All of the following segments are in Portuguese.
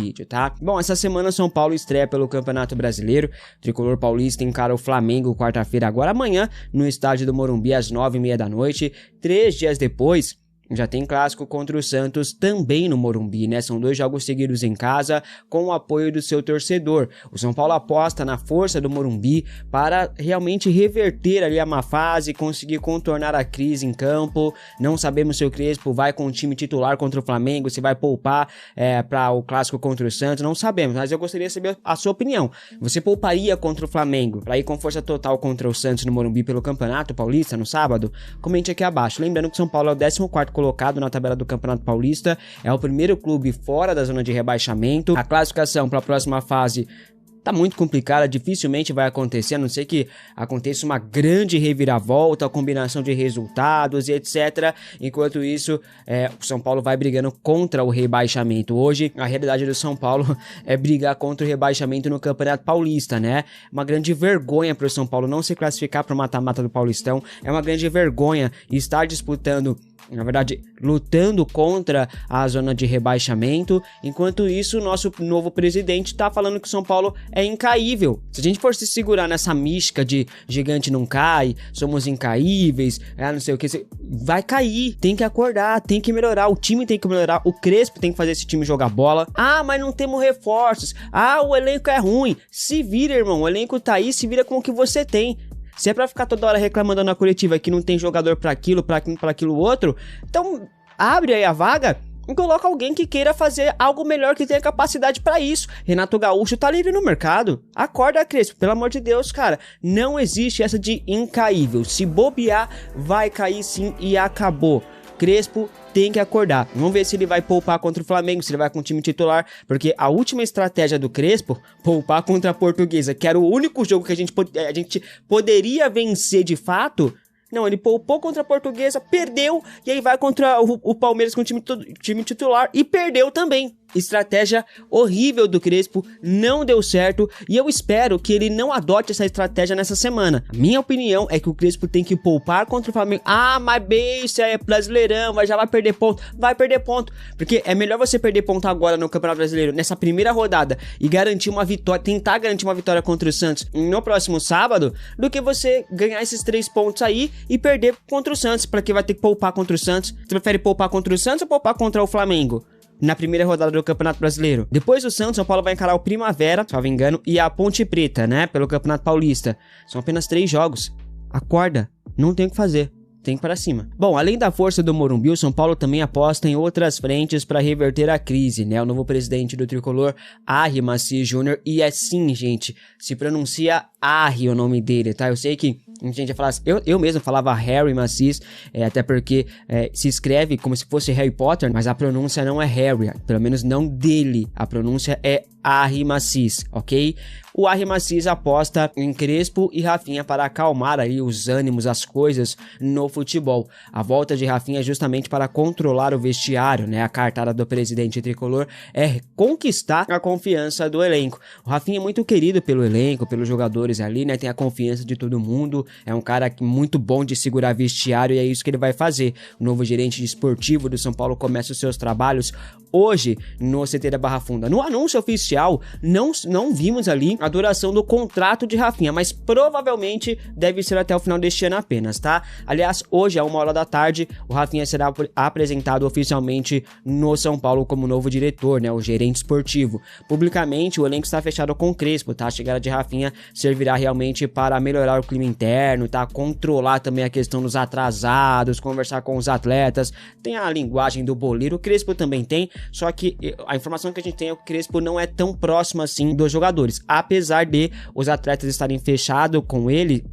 vídeo, tá? Bom, essa semana São Paulo estreia pelo Campeonato Brasileiro. O tricolor paulista encara o Flamengo quarta-feira, agora amanhã, no estádio do Morumbi às 9h30 da noite. 3 dias depois, já tem clássico contra o Santos também no Morumbi, né? São 2 jogos seguidos em casa com o apoio do seu torcedor. O São Paulo aposta na força do Morumbi para realmente reverter ali a má fase, conseguir contornar a crise em campo. Não sabemos se o Crespo vai com o time titular contra o Flamengo, se vai poupar para o clássico contra o Santos, não sabemos, mas eu gostaria de saber a sua opinião. Você pouparia contra o Flamengo para ir com força total contra o Santos no Morumbi pelo Campeonato Paulista no sábado? Comente aqui abaixo. Lembrando que o São Paulo é o 14º colocado na tabela do Campeonato Paulista, é o primeiro clube fora da zona de rebaixamento. A classificação para a próxima fase tá muito complicada, dificilmente vai acontecer, a não ser que aconteça uma grande reviravolta, combinação de resultados e etc. Enquanto isso, o São Paulo vai brigando contra o rebaixamento. Hoje, a realidade do São Paulo é brigar contra o rebaixamento no Campeonato Paulista, né? Uma grande vergonha para o São Paulo não se classificar para o mata-mata do Paulistão, é uma grande vergonha estar disputando, na verdade, lutando contra a zona de rebaixamento. Enquanto isso, o nosso novo presidente tá falando que o São Paulo é incaível. Se a gente for se segurar nessa mística de gigante não cai, somos incaíveis, não sei o que, vai cair. Tem que acordar, tem que melhorar, o time tem que melhorar, o Crespo tem que fazer esse time jogar bola. Ah, mas não temos reforços. Ah, o elenco é ruim. Se vira, irmão, o elenco tá aí, se vira com o que você tem. Se é pra ficar toda hora reclamando na coletiva que não tem jogador pra aquilo, pra aquilo outro, então abre aí a vaga e coloca alguém que queira fazer algo melhor, que tenha capacidade pra isso. Renato Gaúcho tá livre no mercado. Acorda, Crespo, pelo amor de Deus, cara. Não existe essa de incaível. Se bobear, vai cair sim e acabou. Crespo tem que acordar. Vamos ver se ele vai poupar contra o Flamengo, se ele vai com o time titular, porque a última estratégia do Crespo, poupar contra a Portuguesa, que era o único jogo que a gente poderia vencer de fato. Não, ele poupou contra a Portuguesa, perdeu, e aí vai contra o Palmeiras com o time titular e perdeu também. Estratégia horrível do Crespo, não deu certo, e eu espero que ele não adote essa estratégia nessa semana. A minha opinião é que o Crespo tem que poupar contra o Flamengo. Ah, mas isso é Brasileirão, já vai perder ponto. Vai perder ponto, porque é melhor você perder ponto agora no Campeonato Brasileiro, nessa primeira rodada, e garantir uma vitória, tentar garantir uma vitória contra o Santos no próximo sábado, do que você ganhar esses 3 pontos aí e perder contra o Santos, para que vai ter que poupar contra o Santos. Você prefere poupar contra o Santos ou poupar contra o Flamengo na primeira rodada do Campeonato Brasileiro? Depois do Santos, São Paulo vai encarar o Primavera, se não me engano, e a Ponte Preta, né, pelo Campeonato Paulista. São apenas 3 jogos. Acorda, não tem o que fazer. Tem que ir para cima. Bom, além da força do Morumbi, o São Paulo também aposta em outras frentes para reverter a crise, né? O novo presidente do tricolor, Arry Macis Júnior, e é sim, gente, se pronuncia Arry o nome dele, tá? Eu sei que a gente ia falar assim, eu mesmo falava Harry Macis, até porque se escreve como se fosse Harry Potter, mas a pronúncia não é Harry, pelo menos não dele, a pronúncia é Arry Macis, ok? O Arry Macis aposta em Crespo e Rafinha para acalmar aí os ânimos, as coisas no futebol. A volta de Rafinha é justamente para controlar o vestiário, né? A cartada do presidente tricolor é conquistar a confiança do elenco. O Rafinha é muito querido pelo elenco, pelos jogadores ali, né? Tem a confiança de todo mundo, é um cara muito bom de segurar vestiário e é isso que ele vai fazer. O novo gerente esportivo do São Paulo começa os seus trabalhos hoje no CT da Barra Funda. No anúncio oficial, não vimos ali a duração do contrato de Rafinha, mas provavelmente deve ser até o final deste ano apenas, tá? Aliás, hoje, às 1h da tarde, o Rafinha será apresentado oficialmente no São Paulo como novo diretor, né? O gerente esportivo. Publicamente, o elenco está fechado com o Crespo, tá? A chegada de Rafinha servirá realmente para melhorar o clima interno, tá? Controlar também a questão dos atrasados, conversar com os atletas. Tem a linguagem do boleiro, o Crespo também tem, só que a informação que a gente tem é que o Crespo não é tão próximo assim dos jogadores, apesar de os atletas estarem fechados com ele,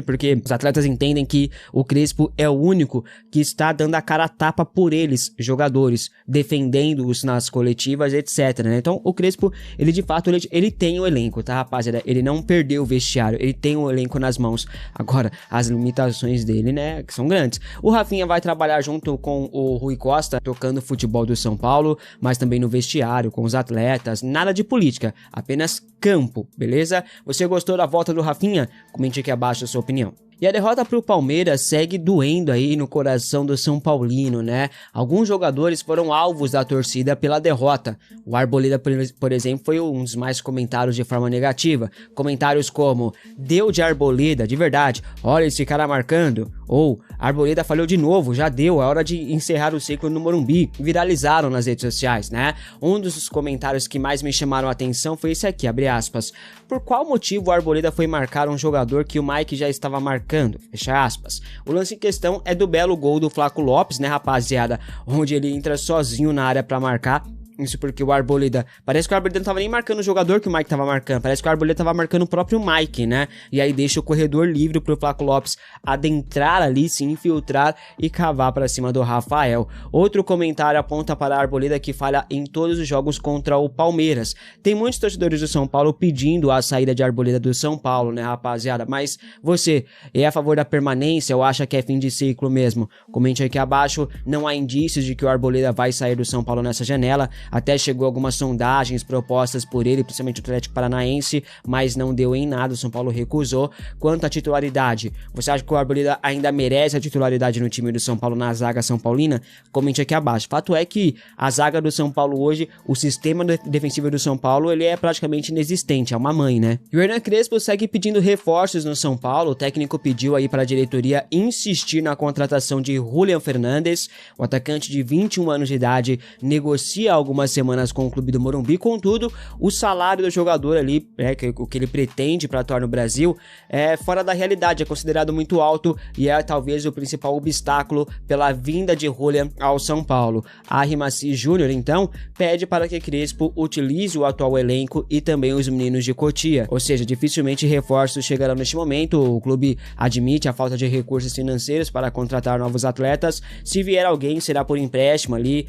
porque os atletas entendem que o Crespo é o único que está dando a cara a tapa por eles, jogadores, defendendo-os nas coletivas, etc, né? Então o Crespo, ele de fato, ele tem o elenco, tá, rapaziada? Ele não perdeu o vestiário, ele tem o elenco nas mãos. Agora, as limitações dele, né, que são grandes. O Rafinha vai trabalhar junto com o Rui Costa, tocando o futebol do São Paulo, mas também no vestiário, com os atletas, nada de política, apenas campo, beleza? Você gostou da volta do Rafinha? Comente aqui abaixo a sua opinião. E a derrota para o Palmeiras segue doendo aí no coração do São Paulino, né? Alguns jogadores foram alvos da torcida pela derrota. O Arboleda, por exemplo, foi um dos mais comentados de forma negativa. Comentários como: deu de Arboleda, de verdade, olha esse cara marcando. Ou: Arboleda falhou de novo, já deu, é hora de encerrar o ciclo no Morumbi. Viralizaram nas redes sociais, né? Um dos comentários que mais me chamaram a atenção foi esse aqui, abre aspas: por qual motivo o Arboleda foi marcar um jogador que o Mike já estava marcando? Fecha aspas. O lance em questão é do belo gol do Flaco Lopes, né, rapaziada? Onde ele entra sozinho na área pra marcar. Isso porque o Arboleda... Parece que o Arboleda não tava nem marcando o jogador que o Mike tava marcando. Parece que o Arboleda tava marcando o próprio Mike, né? E aí deixa o corredor livre pro Flaco Lopes adentrar ali, se infiltrar e cavar pra cima do Rafael. Outro comentário aponta para a Arboleda que falha em todos os jogos contra o Palmeiras. Tem muitos torcedores do São Paulo pedindo a saída de Arboleda do São Paulo, né, rapaziada? Mas você é a favor da permanência ou acha que é fim de ciclo mesmo? Comente aqui abaixo. Não há indícios de que o Arboleda vai sair do São Paulo nessa janela. Até chegou algumas sondagens propostas por ele, principalmente o Atlético Paranaense, mas não deu em nada, o São Paulo recusou. Quanto à titularidade, você acha que o Arboleda ainda merece a titularidade no time do São Paulo, na zaga São Paulina? Comente aqui abaixo. Fato é que a zaga do São Paulo hoje, o sistema defensivo do São Paulo, ele é praticamente inexistente, é uma mãe, né? E o Hernan Crespo segue pedindo reforços no São Paulo. O técnico pediu aí para a diretoria insistir na contratação de Julian Fernandes. O atacante de 21 anos de idade negocia algumas semanas com o clube do Morumbi. Contudo, o salário do jogador ali, o que ele pretende para atuar no Brasil, é fora da realidade, é considerado muito alto e é talvez o principal obstáculo pela vinda de Julian ao São Paulo. A Rimaci Júnior, então, pede para que Crespo utilize o atual elenco e também os meninos de Cotia, ou seja, dificilmente reforços chegarão neste momento. O clube admite a falta de recursos financeiros para contratar novos atletas. Se vier alguém, será por empréstimo ali,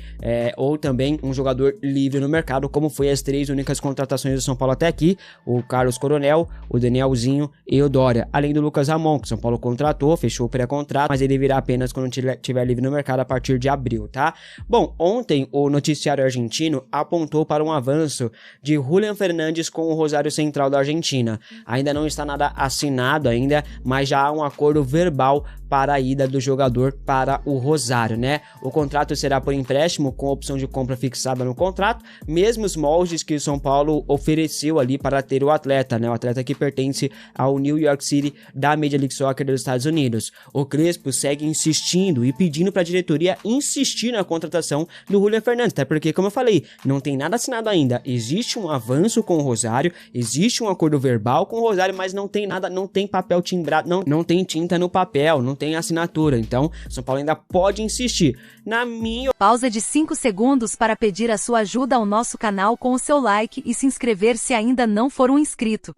ou também um jogador livre no mercado, como foi as 3 únicas contratações do São Paulo até aqui: o Carlos Coronel, o Danielzinho e o Dória, além do Lucas Ramon, que o São Paulo contratou, fechou o pré-contrato, mas ele virá apenas quando tiver livre no mercado a partir de abril, tá? Bom, ontem o noticiário argentino apontou para um avanço de Julian Fernandes com o Rosário Central da Argentina. Ainda não está nada assinado ainda, mas já há um acordo verbal para a ida do jogador para o Rosário, né? O contrato será por empréstimo com opção de compra fixada no contrato, mesmos moldes que o São Paulo ofereceu ali para ter o atleta, né? O atleta que pertence ao New York City da Major League Soccer dos Estados Unidos. O Crespo segue insistindo e pedindo para a diretoria insistir na contratação do Julian Fernandes, até porque, como eu falei, não tem nada assinado ainda. Existe um avanço com o Rosário, existe um acordo verbal com o Rosário, mas não tem nada, não tem papel timbrado, não tem tinta no papel, não tem assinatura. Então, São Paulo ainda pode insistir. Na minha... Pausa de 5 segundos para pedir a sua ajuda ao nosso canal com o seu like e se inscrever se ainda não for um inscrito.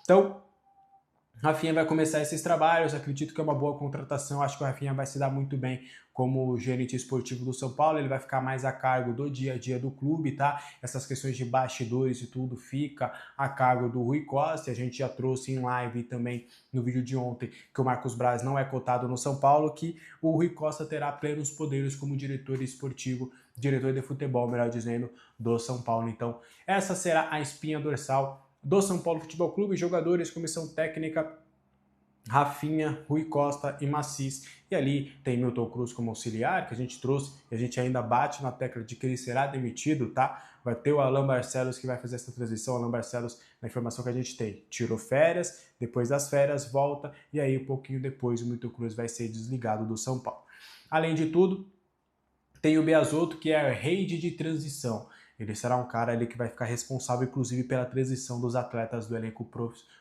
Então, Rafinha vai começar esses trabalhos, acredito que é uma boa contratação, acho que o Rafinha vai se dar muito bem como gerente esportivo do São Paulo, ele vai ficar mais a cargo do dia a dia do clube, tá? Essas questões de bastidores e tudo fica a cargo do Rui Costa, a gente já trouxe em live também no vídeo de ontem que o Marcos Braz não é cotado no São Paulo, que o Rui Costa terá plenos poderes como diretor esportivo, diretor de futebol, melhor dizendo, do São Paulo. Então, essa será a espinha dorsal do São Paulo Futebol Clube, jogadores, comissão técnica, Rafinha, Rui Costa e Macis. E ali tem Milton Cruz como auxiliar, que a gente trouxe, e a gente ainda bate na tecla de que ele será demitido, tá? Vai ter o Alan Barcelos que vai fazer essa transição. O Alan Barcelos, na informação que a gente tem, tirou férias, depois das férias volta, e aí um pouquinho depois o Milton Cruz vai ser desligado do São Paulo. Além de tudo, tem o Beazotto, que é rede de transição. Ele será um cara ali que vai ficar responsável, inclusive, pela transição dos atletas do elenco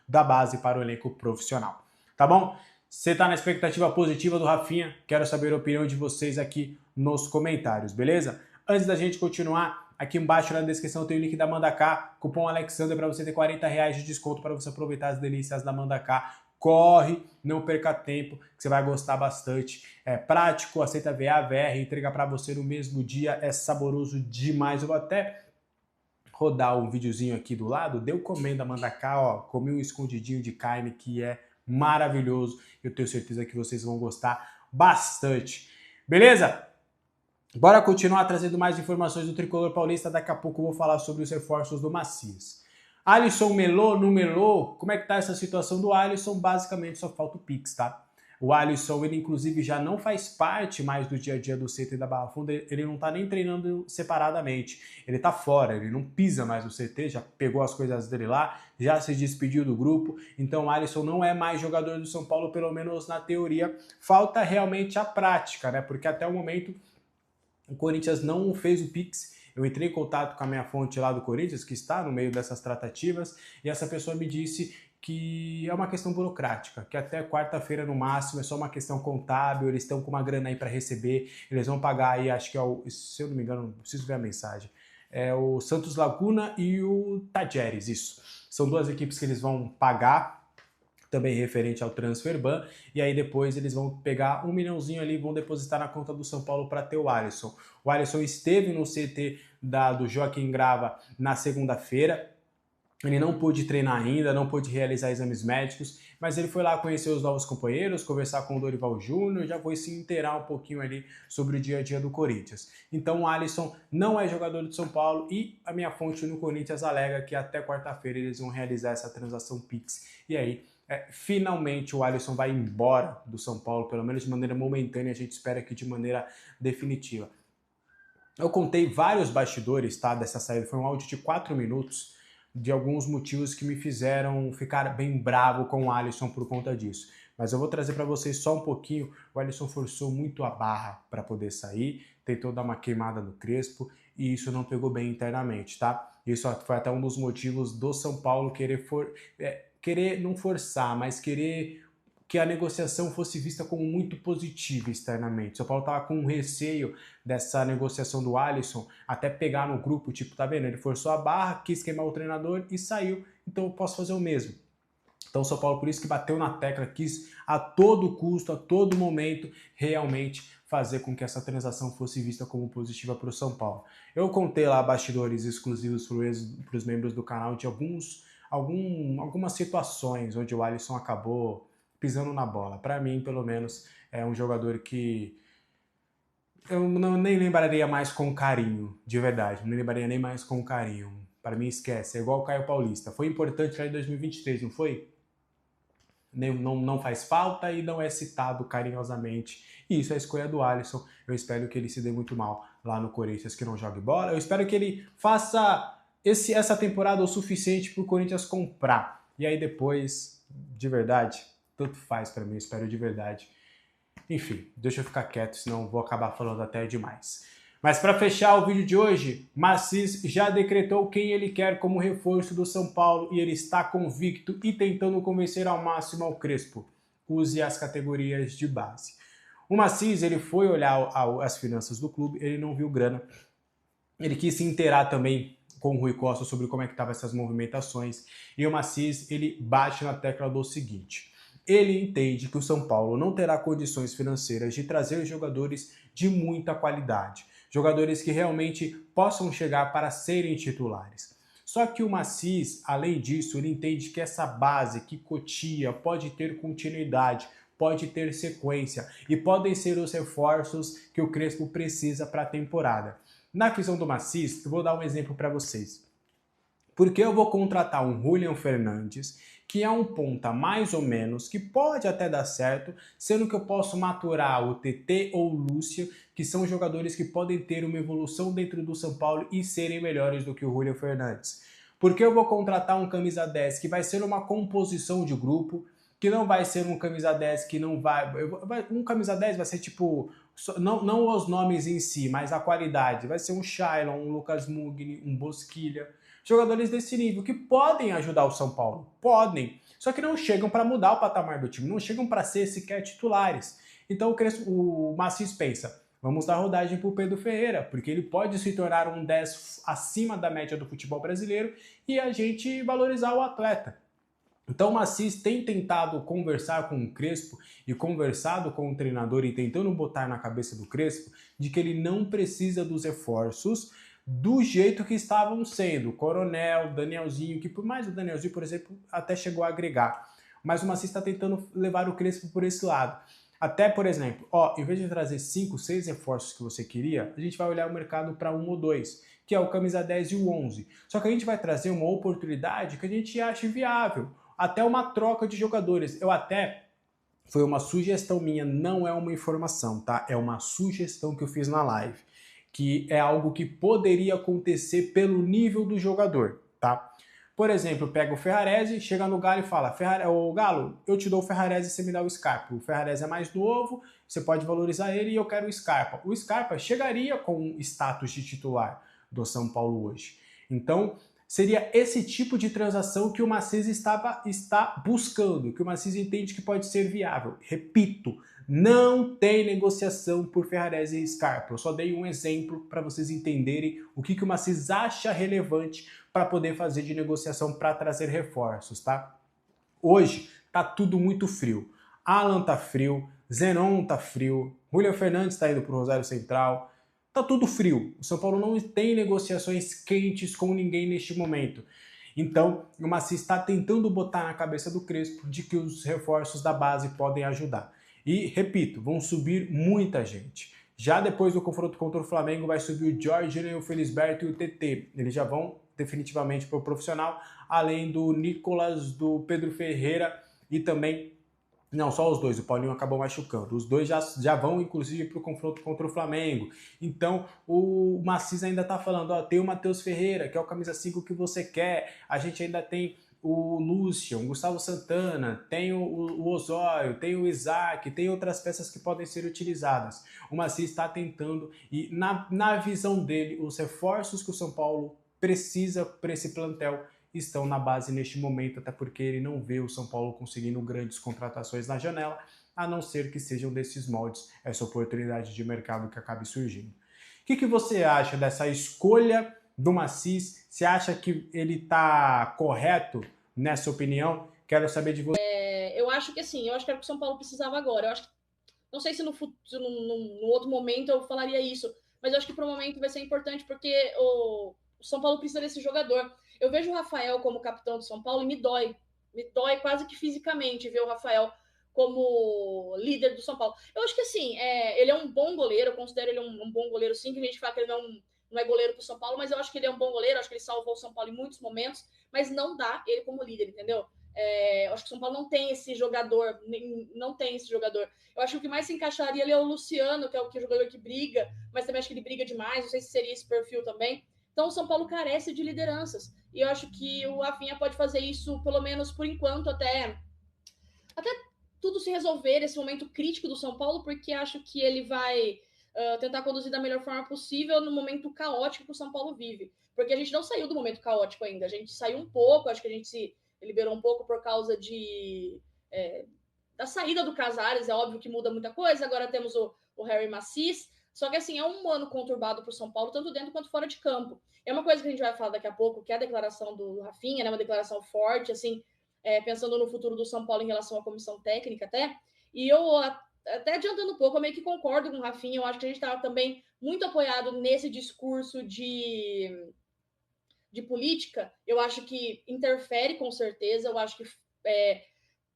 da base para o elenco profissional. Tá bom? Você tá na expectativa positiva do Rafinha? Quero saber a opinião de vocês aqui nos comentários, beleza? Antes da gente continuar, aqui embaixo na descrição tem o link da Mandaká, cupom Alexander para você ter R$40 de desconto para você aproveitar as delícias da Mandaká. Corre, não perca tempo, que você vai gostar bastante. É prático, aceita VA, VR, entrega para você no mesmo dia, é saboroso demais. Eu vou até rodar um videozinho aqui do lado, deu comendo a Mandaká, ó, comi um escondidinho de carne que é maravilhoso. Eu tenho certeza que vocês vão gostar bastante. Beleza? Bora continuar trazendo mais informações do Tricolor Paulista. Daqui a pouco eu vou falar sobre os reforços do Macias. Alisson melou, não melou? Como é que tá essa situação do Alisson? Basicamente só falta o Pix, tá? O Alisson, ele inclusive já não faz parte mais do dia a dia do CT da Barra Funda, ele não tá nem treinando separadamente, ele tá fora, ele não pisa mais no CT, já pegou as coisas dele lá, já se despediu do grupo, então o Alisson não é mais jogador do São Paulo, pelo menos na teoria, falta realmente a prática, né? Porque até o momento o Corinthians não fez o Pix. Eu entrei em contato com a minha fonte lá do Corinthians, que está no meio dessas tratativas, e essa pessoa me disse que é uma questão burocrática, que até quarta-feira no máximo é só uma questão contábil, eles estão com uma grana aí para receber, eles vão pagar aí, acho que é o, se eu não me engano, não preciso ver a mensagem, é o Santos Laguna e o Tajeres, isso. São duas equipes que eles vão pagar, também referente ao transfer ban, e aí depois eles vão pegar 1 milhãozinho ali e vão depositar na conta do São Paulo para ter o Alisson. O Alisson esteve no CT do Joaquim Grava na segunda-feira, ele não pôde treinar ainda, não pôde realizar exames médicos, mas ele foi lá conhecer os novos companheiros, conversar com o Dorival Júnior, já foi se inteirar um pouquinho ali sobre o dia a dia do Corinthians. Então o Alisson não é jogador do São Paulo e a minha fonte no Corinthians alega que até quarta-feira eles vão realizar essa transação Pix. E aí, finalmente o Alisson vai embora do São Paulo, pelo menos de maneira momentânea, a gente espera que de maneira definitiva. Eu contei vários bastidores, tá, dessa saída, foi um áudio de 4 minutos, de alguns motivos que me fizeram ficar bem bravo com o Alisson por conta disso. Mas eu vou trazer para vocês só um pouquinho. O Alisson forçou muito a barra para poder sair, tentou dar uma queimada no Crespo e isso não pegou bem internamente, tá? Isso foi até um dos motivos do São Paulo querer não forçar, mas querer que a negociação fosse vista como muito positiva externamente. O São Paulo estava com um receio dessa negociação do Alisson até pegar no grupo, tipo, tá vendo? Ele forçou a barra, quis queimar o treinador e saiu, então eu posso fazer o mesmo. Então o São Paulo, por isso que bateu na tecla, quis a todo custo, a todo momento, realmente fazer com que essa transação fosse vista como positiva para o São Paulo. Eu contei lá bastidores exclusivos para os membros do canal de algumas situações onde o Alisson acabou pisando na bola. Para mim, pelo menos, é um jogador que eu nem lembraria mais com carinho, de verdade. Não lembraria nem mais com carinho. Para mim, esquece. É igual o Caio Paulista. Foi importante lá em 2023, não foi? Não faz falta e não é citado carinhosamente. E isso é a escolha do Alisson. Eu espero que ele se dê muito mal lá no Corinthians, que não jogue bola. Eu espero que ele faça essa temporada o suficiente para o Corinthians comprar. E aí depois, de verdade, tanto faz para mim, eu espero de verdade. Enfim, deixa eu ficar quieto, senão vou acabar falando até demais. Mas para fechar o vídeo de hoje, Massis já decretou quem ele quer como reforço do São Paulo e ele está convicto e tentando convencer ao máximo ao Crespo. Use as categorias de base. O Massis, ele foi olhar as finanças do clube, ele não viu grana. Ele quis se inteirar também com o Rui Costa sobre como é que estavam essas movimentações. E o Massis, ele bate na tecla do seguinte: ele entende que o São Paulo não terá condições financeiras de trazer jogadores de muita qualidade, jogadores que realmente possam chegar para serem titulares. Só que o Massis, além disso, ele entende que essa base, que Cotia, pode ter continuidade, pode ter sequência e podem ser os reforços que o Crespo precisa para a temporada. Na visão do Massis, eu vou dar um exemplo para vocês. Porque eu vou contratar um Julian Fernandes, que é um ponta mais ou menos, que pode até dar certo, sendo que eu posso maturar o TT ou o Lúcio, que são jogadores que podem ter uma evolução dentro do São Paulo e serem melhores do que o Julian Fernandes. Porque eu vou contratar um camisa 10 que vai ser uma composição de grupo, que não vai ser um camisa 10 que não vai... Um camisa 10 vai ser tipo... Não os nomes em si, mas a qualidade. Vai ser um Shailon, um Lucas Mugni, um Bosquilha. Jogadores desse nível que podem ajudar o São Paulo. Podem. Só que não chegam para mudar o patamar do time. Não chegam para ser sequer titulares. Então o Massis pensa, vamos dar rodagem para o Pedro Ferreira, porque ele pode se tornar um 10 acima da média do futebol brasileiro e a gente valorizar o atleta. Então o Massis tem tentado conversar com o Crespo e conversado com o treinador e tentando botar na cabeça do Crespo de que ele não precisa dos reforços do jeito que estavam sendo. Coronel, Danielzinho, que por mais o Danielzinho, por exemplo, até chegou a agregar. Mas o Massis está tentando levar o Crespo por esse lado. Até, por exemplo, em vez de trazer 5, 6 reforços que você queria, a gente vai olhar o mercado para 1 ou 2, que é o camisa 10 e o 11. Só que a gente vai trazer uma oportunidade que a gente acha viável, até uma troca de jogadores. Foi uma sugestão minha, não é uma informação, tá? É uma sugestão que eu fiz na live, que é algo que poderia acontecer pelo nível do jogador, tá? Por exemplo, pega o Ferrarese, chega no Galo e fala: ô Galo, eu te dou o Ferrarese e você me dá o Scarpa. O Ferrarese é mais novo, você pode valorizar ele e eu quero o Scarpa. O Scarpa chegaria com status de titular do São Paulo hoje. Então, seria esse tipo de transação que o Macís está buscando, que o Macís entende que pode ser viável. Repito, não tem negociação por Ferrarese e Scarpa. Eu só dei um exemplo para vocês entenderem o que o Macís acha relevante para poder fazer de negociação para trazer reforços, tá? Hoje tá tudo muito frio. Alan tá frio, Zenon tá frio, Julio Fernandes tá indo pro Rosário Central. Tá tudo frio. O São Paulo não tem negociações quentes com ninguém neste momento. Então, o Macís está tentando botar na cabeça do Crespo de que os reforços da base podem ajudar. E, repito, vão subir muita gente. Já depois do confronto contra o Flamengo, vai subir o Jorginho, o Felisberto e o TT. Eles já vão definitivamente para o profissional, além do Nicolas, do Pedro Ferreira e também... Não, só os dois, o Paulinho acabou machucando. Os dois já vão, inclusive, para o confronto contra o Flamengo. Então, o Macís ainda está falando, ó, tem o Matheus Ferreira, que é o camisa 5 que você quer. A gente ainda tem o Lúcio, o Gustavo Santana, tem o Osório, tem o Isaac, tem outras peças que podem ser utilizadas. O Macís está tentando e, na visão dele, os reforços que o São Paulo precisa para esse plantel estão na base neste momento, até porque ele não vê o São Paulo conseguindo grandes contratações na janela, a não ser que sejam desses moldes, essa oportunidade de mercado que acabe surgindo. O que você acha dessa escolha do Macís? Você acha que ele está correto nessa opinião? Quero saber de você. Eu acho que assim, eu acho que era o que o São Paulo precisava agora. Eu acho que, não sei se no outro momento eu falaria isso, mas eu acho que para o momento vai ser importante porque o São Paulo precisa desse jogador. Eu vejo o Rafael como capitão do São Paulo e me dói quase que fisicamente ver o Rafael como líder do São Paulo. Eu acho que assim, ele é um bom goleiro, eu considero ele um bom goleiro sim, que a gente fala que ele não é goleiro para o São Paulo, mas eu acho que ele é um bom goleiro, acho que ele salvou o São Paulo em muitos momentos, mas não dá ele como líder, entendeu? Eu acho que o São Paulo não tem esse jogador, não tem esse jogador. Eu acho que o que mais se encaixaria ali é o Luciano, que é o jogador que briga, mas também acho que ele briga demais, não sei se seria esse perfil também. Então o São Paulo carece de lideranças. E eu acho que o Rafinha pode fazer isso, pelo menos por enquanto, até tudo se resolver nesse momento crítico do São Paulo, porque acho que ele vai tentar conduzir da melhor forma possível no momento caótico que o São Paulo vive. Porque a gente não saiu do momento caótico ainda. A gente saiu um pouco, acho que a gente se liberou um pouco por causa da saída do Casares. É óbvio que muda muita coisa. Agora temos o Harry Macís. Só que, assim, é um ano conturbado para o São Paulo, tanto dentro quanto fora de campo. É uma coisa que a gente vai falar daqui a pouco, que é a declaração do Rafinha, né? Uma declaração forte, assim, pensando no futuro do São Paulo em relação à comissão técnica até. E eu, até adiantando um pouco, eu meio que concordo com o Rafinha. Eu acho que a gente estava também muito apoiado nesse discurso de política. Eu acho que interfere, com certeza. Eu acho que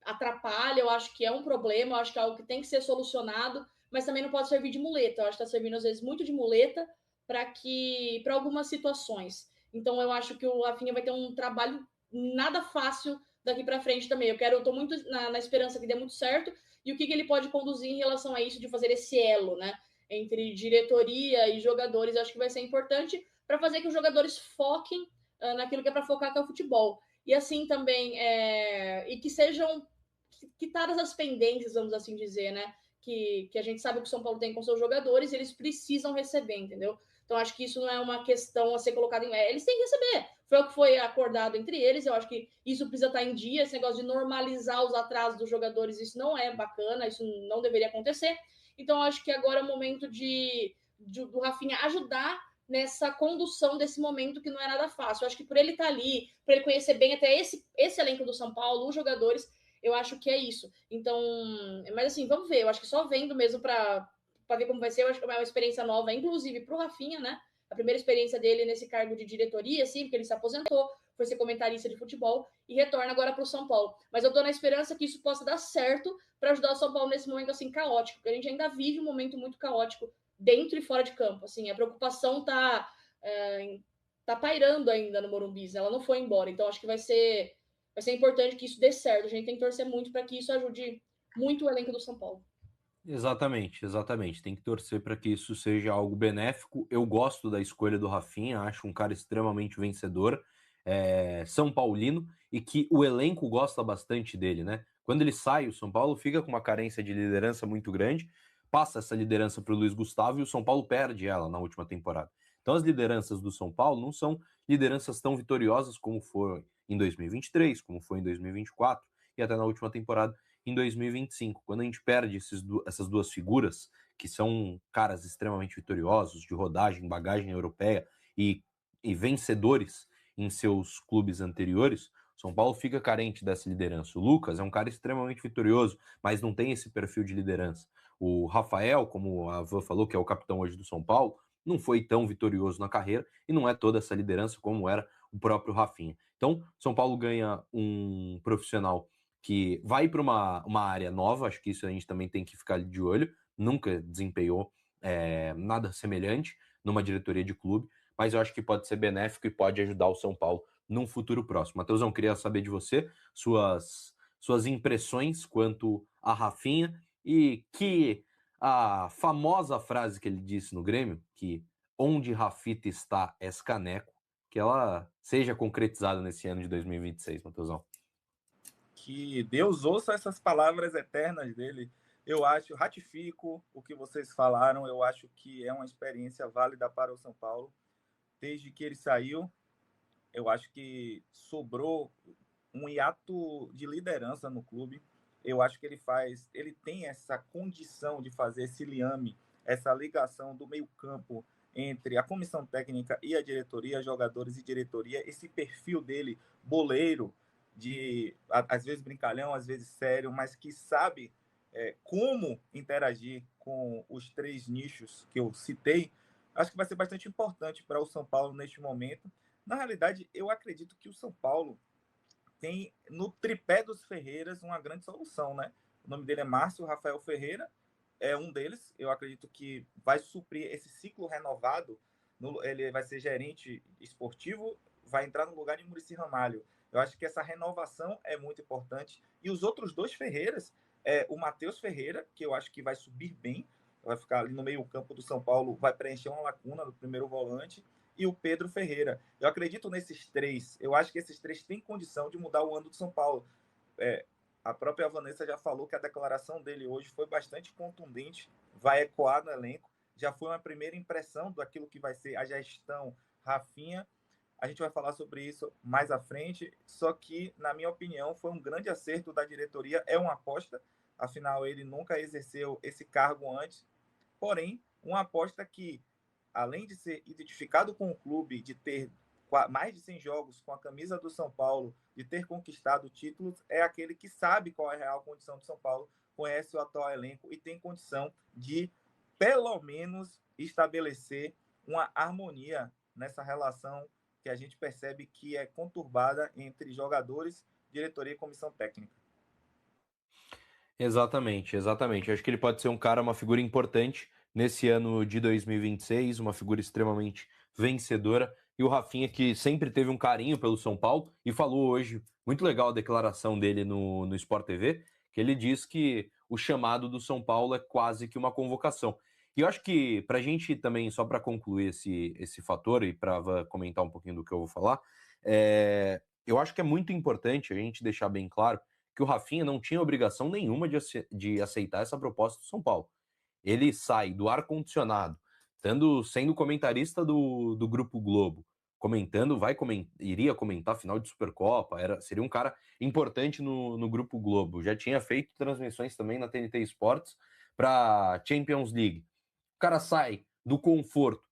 atrapalha, eu acho que é um problema, eu acho que é algo que tem que ser solucionado, mas também não pode servir de muleta. Eu acho que está servindo, às vezes, muito de muleta para algumas situações. Então, eu acho que o Rafinha vai ter um trabalho nada fácil daqui para frente também. Eu estou muito na esperança que dê muito certo e o que ele pode conduzir em relação a isso, de fazer esse elo, né, entre diretoria e jogadores. Eu acho que vai ser importante para fazer que os jogadores foquem naquilo que é para focar, que é o futebol. E assim também, e que sejam quitadas as pendências, vamos assim dizer, né? Que a gente sabe que o São Paulo tem com seus jogadores, e eles precisam receber, entendeu? Então, acho que isso não é uma questão a ser colocada em... eles têm que receber. Foi o que foi acordado entre eles. Eu acho que isso precisa estar em dia. Esse negócio de normalizar os atrasos dos jogadores, isso não é bacana, isso não deveria acontecer. Então, acho que agora é o momento do Rafinha ajudar nessa condução desse momento que não é nada fácil. Eu acho que por ele estar ali, por ele conhecer bem até esse elenco do São Paulo, os jogadores, eu acho que é isso. Então, mas assim, vamos ver. Eu acho que só vendo mesmo para ver como vai ser. Eu acho que é uma experiência nova, inclusive para o Rafinha, né? A primeira experiência dele nesse cargo de diretoria, assim, porque ele se aposentou, foi ser comentarista de futebol e retorna agora para o São Paulo. Mas eu tô na esperança que isso possa dar certo para ajudar o São Paulo nesse momento assim caótico, porque a gente ainda vive um momento muito caótico dentro e fora de campo. Assim, a preocupação tá tá pairando ainda no Morumbi, ela não foi embora. Então acho que vai ser importante que isso dê certo. A gente tem que torcer muito para que isso ajude muito o elenco do São Paulo. Exatamente, exatamente. Tem que torcer para que isso seja algo benéfico. Eu gosto da escolha do Rafinha, acho um cara extremamente vencedor, São Paulino, e que o elenco gosta bastante dele, né? Quando ele sai, o São Paulo fica com uma carência de liderança muito grande, passa essa liderança para o Luiz Gustavo e o São Paulo perde ela na última temporada. Então as lideranças do São Paulo não são lideranças tão vitoriosas como foi em 2023, como foi em 2024 e até na última temporada em 2025. Quando a gente perde essas duas figuras, que são caras extremamente vitoriosos, de rodagem, bagagem europeia e vencedores em seus clubes anteriores, São Paulo fica carente dessa liderança. O Lucas é um cara extremamente vitorioso, mas não tem esse perfil de liderança. O Rafael, como a Van falou, que é o capitão hoje do São Paulo, não foi tão vitorioso na carreira e não é toda essa liderança como era o próprio Rafinha. Então, São Paulo ganha um profissional que vai para uma área nova, acho que isso a gente também tem que ficar de olho, nunca desempenhou nada semelhante numa diretoria de clube, mas eu acho que pode ser benéfico e pode ajudar o São Paulo num futuro próximo. Matheusão, queria saber de você suas impressões quanto a Rafinha e que a famosa frase que ele disse no Grêmio, que onde Rafita está, és caneco, que ela seja concretizada nesse ano de 2026, Matheusão. Que Deus ouça essas palavras eternas dele. Eu acho, ratifico o que vocês falaram, eu acho que é uma experiência válida para o São Paulo. Desde que ele saiu, eu acho que sobrou um hiato de liderança no clube. Eu acho que ele tem essa condição de fazer esse liame, essa ligação do meio-campo entre a comissão técnica e a diretoria, jogadores e diretoria, esse perfil dele, boleiro, às vezes brincalhão, às vezes sério, mas que sabe como interagir com os três nichos que eu citei. Acho que vai ser bastante importante para o São Paulo neste momento. Na realidade, eu acredito que o São Paulo tem no tripé dos Ferreiras uma grande solução, né? O nome dele é Márcio Rafael Ferreira, é um deles. Eu acredito que vai suprir esse ciclo renovado. Ele vai ser gerente esportivo, vai entrar no lugar de Muricy Ramalho. Eu acho que essa renovação é muito importante. E os outros dois Ferreiras, o Matheus Ferreira, que eu acho que vai subir bem, vai ficar ali no meio-campo do São Paulo, vai preencher uma lacuna do primeiro volante, e o Pedro Ferreira. Eu acredito nesses três. Eu acho que esses três têm condição de mudar o ano do São Paulo. A própria Vanessa já falou que a declaração dele hoje foi bastante contundente, vai ecoar no elenco. Já foi uma primeira impressão daquilo que vai ser a gestão Rafinha. A gente vai falar sobre isso mais à frente, só que, na minha opinião, foi um grande acerto da diretoria, é uma aposta, afinal, ele nunca exerceu esse cargo antes, porém, uma aposta que, além de ser identificado com o clube, de ter mais de 100 jogos com a camisa do São Paulo, de ter conquistado títulos, é aquele que sabe qual é a real condição do São Paulo, conhece o atual elenco e tem condição de, pelo menos, estabelecer uma harmonia nessa relação que a gente percebe que é conturbada entre jogadores, diretoria e comissão técnica. Exatamente, exatamente. Acho que ele pode ser um cara, uma figura importante nesse ano de 2026, uma figura extremamente vencedora. E o Rafinha, que sempre teve um carinho pelo São Paulo, e falou hoje, muito legal a declaração dele no Sport TV, que ele diz que o chamado do São Paulo é quase que uma convocação. E eu acho que, para a gente também, só para concluir esse fator, e para comentar um pouquinho do que eu vou falar, eu acho que é muito importante a gente deixar bem claro que o Rafinha não tinha obrigação nenhuma de aceitar essa proposta do São Paulo. Ele sai do ar-condicionado, sendo comentarista do Grupo Globo, iria comentar a final de Supercopa, seria um cara importante no Grupo Globo. Já tinha feito transmissões também na TNT Sports para Champions League. O cara sai do conforto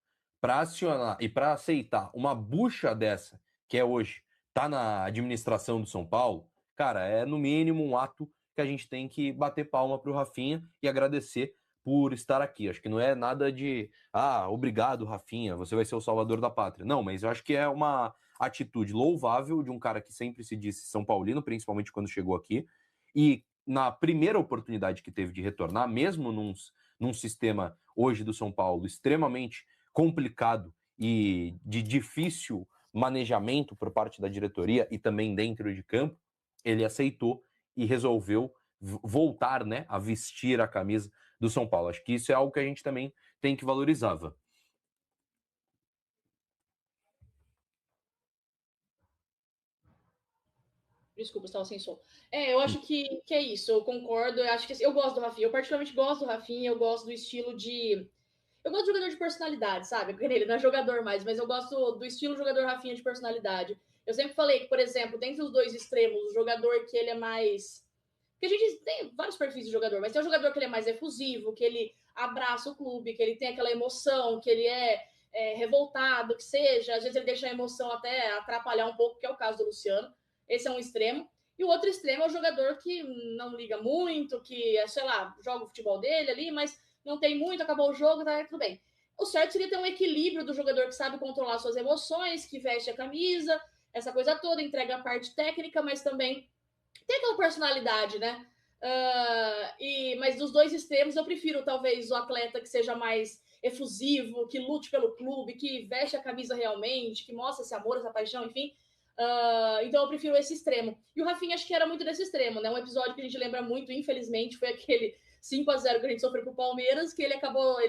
para acionar e para aceitar uma bucha dessa, que é hoje, tá na administração do São Paulo, cara, é no mínimo um ato que a gente tem que bater palma pro Rafinha e agradecer por estar aqui. Acho que não é nada de, obrigado, Rafinha, você vai ser o salvador da pátria. Não, mas eu acho que é uma atitude louvável de um cara que sempre se disse São Paulino, principalmente quando chegou aqui, e na primeira oportunidade que teve de retornar, mesmo num sistema hoje do São Paulo extremamente complicado e de difícil manejamento por parte da diretoria e também dentro de campo, ele aceitou e resolveu voltar, né, a vestir a camisa do São Paulo. Acho que isso é algo que a gente também tem que valorizar, Van. Desculpa, estava sem som. Eu acho que é isso, eu concordo. Eu acho que assim, eu gosto do Rafinha, eu particularmente gosto do Rafinha, eu gosto do estilo de. Eu gosto de jogador de personalidade, sabe? Ele não é jogador mais, mas eu gosto do estilo jogador Rafinha de personalidade. Eu sempre falei que, por exemplo, dentre os dois extremos, o jogador que ele é mais. Porque a gente tem vários perfis de jogador, mas tem um jogador que ele é mais efusivo, que ele abraça o clube, que ele tem aquela emoção, que ele é revoltado, que seja. Às vezes ele deixa a emoção até atrapalhar um pouco, que é o caso do Luciano. Esse é um extremo. E o outro extremo é o jogador que não liga muito, que, sei lá, joga o futebol dele ali, mas não tem muito, acabou o jogo, tá tudo bem. O certo seria ter um equilíbrio do jogador que sabe controlar suas emoções, que veste a camisa, essa coisa toda, entrega a parte técnica, mas também tem aquela personalidade, né? Mas dos dois extremos, eu prefiro talvez o atleta que seja mais efusivo, que lute pelo clube, que veste a camisa realmente, que mostra esse amor, essa paixão, enfim. Então eu prefiro esse extremo. E o Rafinha acho que era muito desse extremo, né? Um episódio que a gente lembra muito, infelizmente, foi aquele 5-0 que a gente sofreu pro Palmeiras, que ele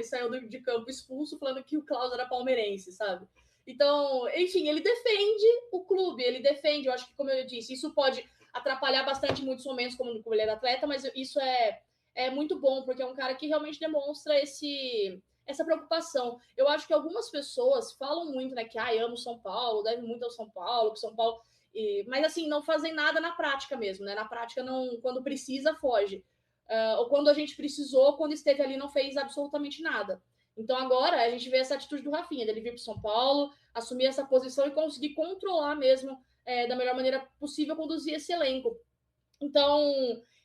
saiu de campo expulso, falando que o Klaus era palmeirense, sabe? Então, enfim, ele defende o clube, ele defende, eu acho que, como eu disse, isso pode atrapalhar bastante em muitos momentos, como ele era atleta, mas isso é muito bom, porque é um cara que realmente demonstra essa preocupação. Eu acho que algumas pessoas falam muito, né, que amo São Paulo, deve muito ao São Paulo, que São Paulo... mas assim, não fazem nada na prática mesmo, né? Na prática, não, quando precisa, foge. Ou quando a gente precisou, quando esteve ali, não fez absolutamente nada. Então agora a gente vê essa atitude do Rafinha, dele vir para São Paulo, assumir essa posição e conseguir controlar mesmo da melhor maneira possível, conduzir esse elenco. Então,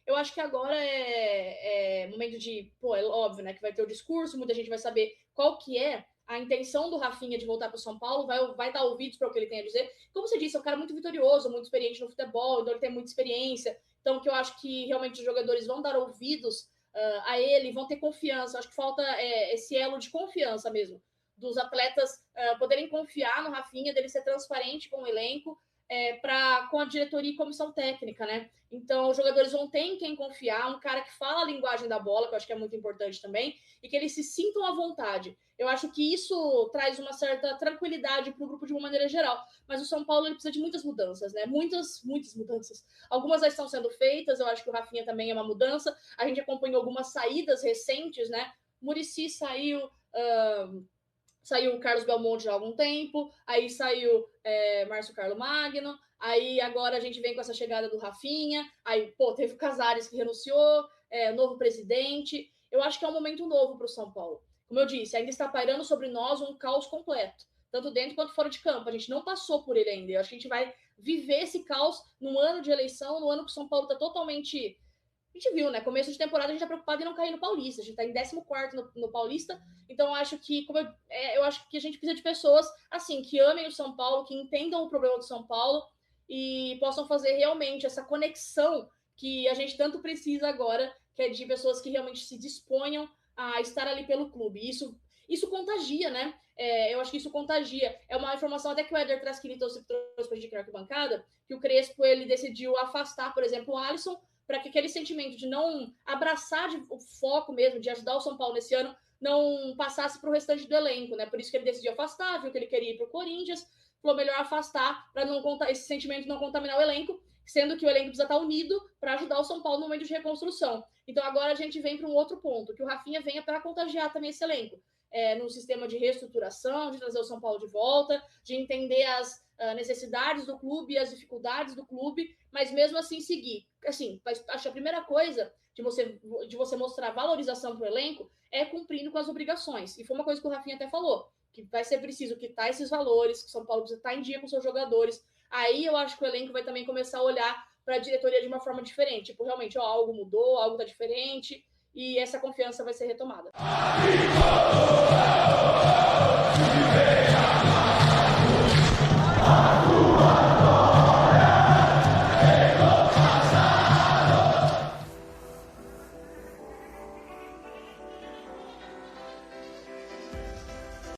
eu acho que agora é momento de... é óbvio, né, que vai ter o discurso, muita gente vai saber qual que é a intenção do Rafinha de voltar para o São Paulo, vai dar ouvidos para o que ele tem a dizer. Como você disse, é um cara muito vitorioso, muito experiente no futebol, então ele tem muita experiência. Então, que eu acho que realmente os jogadores vão dar ouvidos a ele, vão ter confiança. Eu acho que falta esse elo de confiança mesmo, dos atletas poderem confiar no Rafinha, dele ser transparente com o elenco, com a diretoria e comissão técnica, né? Então, os jogadores vão ter em quem confiar, um cara que fala a linguagem da bola, que eu acho que é muito importante também, e que eles se sintam à vontade. Eu acho que isso traz uma certa tranquilidade para o grupo de uma maneira geral. Mas o São Paulo ele precisa de muitas mudanças, né? Muitas mudanças. Algumas já estão sendo feitas, eu acho que o Rafinha também é uma mudança. A gente acompanhou algumas saídas recentes, né? Muricy saiu... Saiu o Carlos Belmonte há algum tempo, aí saiu Márcio Carlo Magno, aí agora a gente vem com essa chegada do Rafinha, aí, teve o Casares que renunciou, novo presidente. Eu acho que é um momento novo para o São Paulo. Como eu disse, ainda está pairando sobre nós um caos completo, tanto dentro quanto fora de campo. A gente não passou por ele ainda. Eu acho que a gente vai viver esse caos num ano de eleição, no ano que o São Paulo está totalmente... A gente viu, né? Começo de temporada a gente tá preocupado em não cair no Paulista. A gente tá em 14º no Paulista. Então eu acho que eu acho que a gente precisa de pessoas assim que amem o São Paulo, que entendam o problema do São Paulo e possam fazer realmente essa conexão que a gente tanto precisa agora, que é de pessoas que realmente se disponham a estar ali pelo clube. Isso contagia, né? Eu acho que isso contagia. É uma informação até que o Éder Traschini trouxe pra gente aqui na arquibancada, que o Crespo ele decidiu afastar, por exemplo, o Alisson, para que aquele sentimento de não abraçar o foco mesmo, de ajudar o São Paulo nesse ano, não passasse para o restante do elenco, né? Por isso que ele decidiu afastar, viu que ele queria ir para o Corinthians, falou melhor afastar para esse sentimento não contaminar o elenco, sendo que o elenco precisa estar unido para ajudar o São Paulo no momento de reconstrução. Então agora a gente vem para um outro ponto, que o Rafinha venha para contagiar também esse elenco, no sistema de reestruturação, de trazer o São Paulo de volta, de entender as necessidades do clube e as dificuldades do clube, mas mesmo assim seguir. Assim, acho que a primeira coisa de você mostrar valorização para o elenco é cumprindo com as obrigações. E foi uma coisa que o Rafinha até falou, que vai ser preciso quitar esses valores, que o São Paulo precisa estar em dia com seus jogadores. Aí eu acho que o elenco vai também começar a olhar para a diretoria de uma forma diferente. Tipo, realmente, algo mudou, algo está diferente, e essa confiança vai ser retomada. Ah!